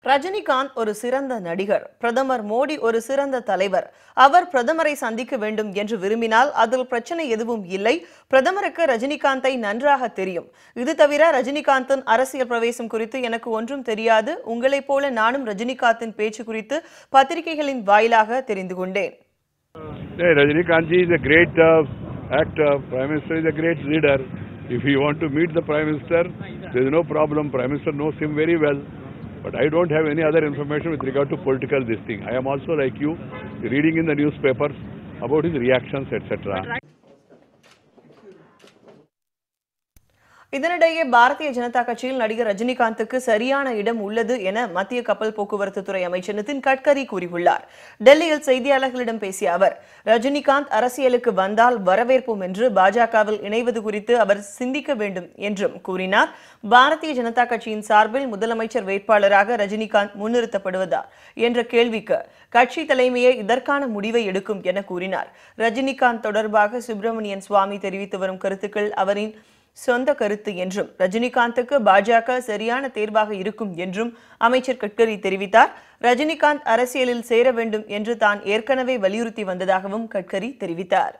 ரஜினிகாந்த் ஒரு சிறந்த நடிகர், பிரதமர் மோடி ஒரு சிறந்த தலைவர். அவர் பிரதமரை சந்திக்க வேண்டும் என்று விரும்பினால் அதில் பிரச்சனை எதுவும் இல்லை. பிரதமருக்கு ரஜினிகாந்தை நன்றாக தெரியும். இது தவிர ரஜினிகாந்தின் அரசியல் பிரவேசம் குறித்து எனக்கு ஒன்றும் தெரியாது. உங்களைப் போல நானும் ரஜினிகாந்தின் பேச்சு குறித்து பத்திரிகைகளின் வாயிலாக தெரிந்து கொண்டேன். Rajinikanth ji is a great actor. Prime Minister is a great leader. If you want to meet the Prime Minister, there is no problem. Prime Minister knows him very well. But I don't have any other information with regard to political this thing. I am also like you, reading in the newspapers about his reactions, etc. இதனிடையே பாரதிய ஜனதா கட்சியில் நடிகர் ரஜினிகாந்துக்கு சரியான இடம் உள்ளது என மத்திய கப்பல் போக்குவரத்து துறை அமைச்சர் நிதின் கட்கரி கூறியுள்ளார். டெல்லியில் செய்தியாளர்களிடம் பேசிய அவர், ரஜினிகாந்த் அரசியலுக்கு வந்தால் வரவேற்போம் என்று பாஜகவில் இணைவது குறித்து அவர் சிந்திக்க வேண்டும் என்றும் கூறினார். பாரதிய ஜனதா கட்சியின் சார்பில் முதலமைச்சர் வேட்பாளராக ரஜினிகாந்த் முன்னிறுத்தப்படுவதா என்ற கேள்விக்கு கட்சி தலைமையே இதற்கான முடிவை எடுக்கும் என கூறினார். ரஜினிகாந்த் தொடர்பாக சுப்பிரமணியன் சுவாமி தெரிவித்து வரும் கருத்துக்கள் அவரின் சொந்த கருத்து என்றும் ரஜினிகாந்துக்கு பாஜக சரியான தேர்வாக இருக்கும் என்றும் அமைச்சர் கட்கரி தெரிவித்தார். ரஜினிகாந்த் அரசியலில் சேர வேண்டும் என்று தான் ஏற்கனவே வலியுறுத்தி வந்ததாகவும் கட்கரி தெரிவித்தார்.